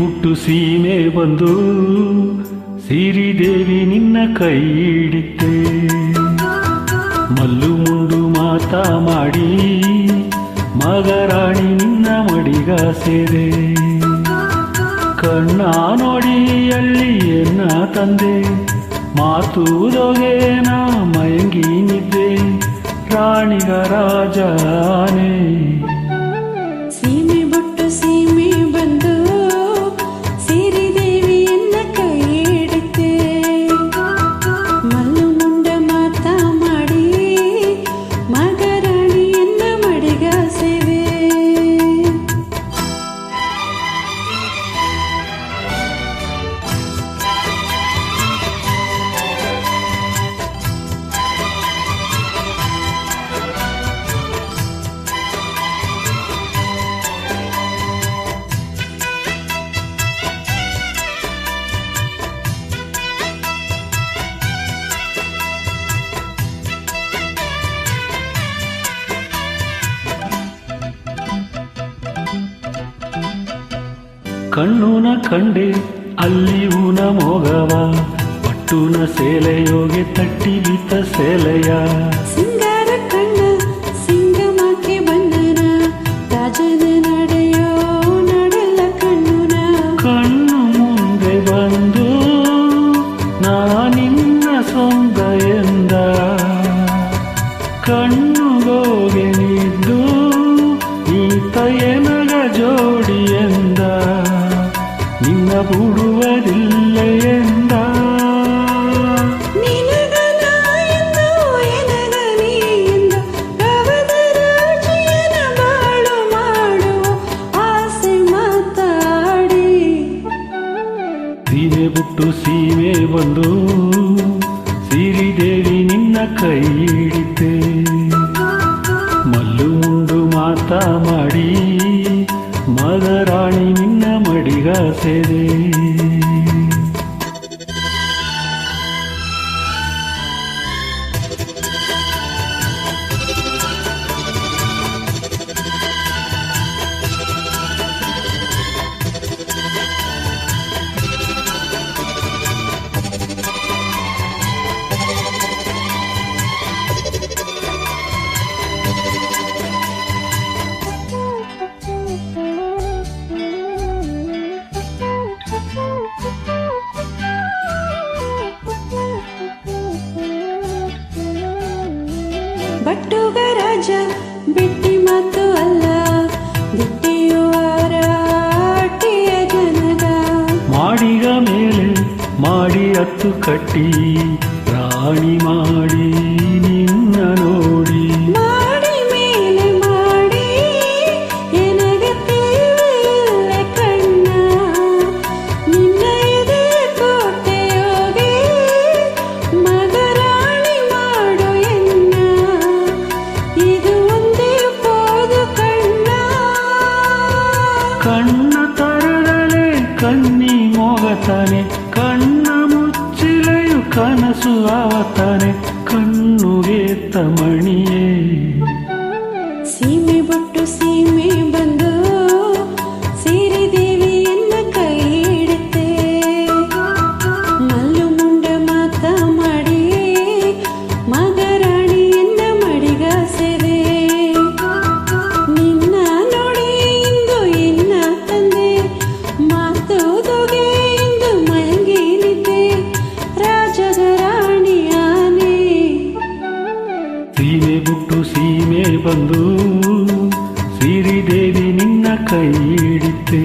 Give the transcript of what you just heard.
ಹುಟ್ಟು ಸೀಮೆ ಬಂದು ಸಿರಿದೇವಿ ನಿನ್ನ ಕೈ ಹಿಡಿತೆ. ಮಲ್ಲು ಮುಂಡು ಮಾತಾ ಮಾಡಿ ಮಗರಾಣಿ ನಿನ್ನ ಮಡಿಗ ಸೇರೆ. ಕಣ್ಣ ನೋಡಿ ಅಳ್ಳಿಯನ್ನ ತಂದೆ ಮಾತುದೊಗೆನ ಮಯಂಗಿ ನಿದ್ದೆ ರಾಣಿಗ ರಾಜಾನೆ. ಸೀಮೆ ಬುಟ್ಟು ಸೀಮೆ ಬಂದು ಸಿರಿದೇವಿಯನ್ನ ಕೈ ಹಿಡಿತೆ. ಮಲ್ಲು ಮುಂಡ ಮಾತಾ ಮಾಡಿ ಮಗರಾಣಿಯನ್ನ ಮಡಿಗ ಸೇವೆ. ಕಣ್ಣುನ ಕಂಡೆ ಅಲ್ಲಿ ಊನ ಮೋಗವ ಪಟ್ಟುನ ಸೇಲೆಯೋಗೆ ತಟ್ಟಿ ಬಿತ್ತ ಸೇಲೆಯ. ಸಿಂಗಾರ ಕಣ್ಣ ಸಿಂಗಮಕ್ಕೆ ಬಂದನ ರಾಜನ ನಡೆಯೋ ನಡೆಲ್ಲ ಕಣ್ಣುನ. ಕಣ್ಣು ಮುಂದೆ ಬಂದು ನಾನಿನ್ನ ಸೊಂದ ಎಂದ ಕಣ್ಣುಗೋಗೆ ನಿದ್ದು ಈತ ಎನಗ ಜೋಡಿ ಎಂದ ನಿನ್ನ ಬಿಡುವುದಿಲ್ಲ ಎಂದ. ಸೀಮೆ ಬಿಟ್ಟು ಸೀಮೆ ಬಂದು ಸಿರಿದೇವಿ ನಿನ್ನ ಕೈ ಹಿಡಿತೆ. ಮಲ್ಲು ಮುಂಡು ಮಾತಾ ಮಾಡಿ ಮಗರಾಣಿ ನಿನ್ನ ಮಡಿಗ ಸೇರೆ. ಬಟ್ಟುಗ ರಾಜ ಬಿಟ್ಟಿ ಮಾತು ಅಲ್ಲ ದಿಟ್ಟಿಯುವರ ಅಟ್ಟಿಯ ಜನಗ. ಮಾಡಿಗ ಮೇಲೆ ಮಾಡಿ ಹತ್ತು ಕಟ್ಟಿ ರಾಣಿ ಮಾಡಿ ನಿನ್ನ ನೋಡಿ. ಮಾಡಿ ಮೇಲೆ ಮಾಡಿ ಎನಗೆ ತಿಳಿಲ್ಲ ಕಣ್ಣ ನಿನ್ನ ಎದೆ ಕೋಟೆಯೋಗೆ ಮಗರಾಣಿ ಮಾಡು ಎನ್ನ. ಇದು ಒಂದೇ ಪೋದು ಕಣ್ಣ. ಕಣ್ಣ ತರದಲೆ ಕಣ್ಣಿ ಮೋಗತಾನೆ ಕಣ್ಣ ಮುಚ್ಚಿಲೆಯು ಕನಸು ಆವತಾನೆ ಕಣ್ಣುಗೆ ತಮಣಿಯೇ. ಸೀಮೆ ಬುಟ್ಟು ಸೀಮೆ ಬಂದು ಸಿರಿದೇವಿಯನ್ನ ಕೈ ಹಿಡಿತೆ. ಮಲ್ಲು ಮುಂಡ ಮಾತಾ ಮಾಡಿ ಮಗರಾಣಿಯನ್ನ ಮಡಿಗ ಸೇವೆ. ನಿನ್ನ ನೋಡಿ ಇಂದು ಇನ್ನ ತಂದೆ ಮಾತುದೊಗೆ ಇಂದು ಮಯಂಗಿ ನಿದ್ದೆ ರಾಜಗ ರಾಣಿಯಾನೆ. ಸೀಮೆ ಬಿಟ್ಟು ಸೀಮೆ ಬಂದು ಸಿರಿದೇವಿ ನಿನ್ನ ಕೈ ಹಿಡಿತೆ.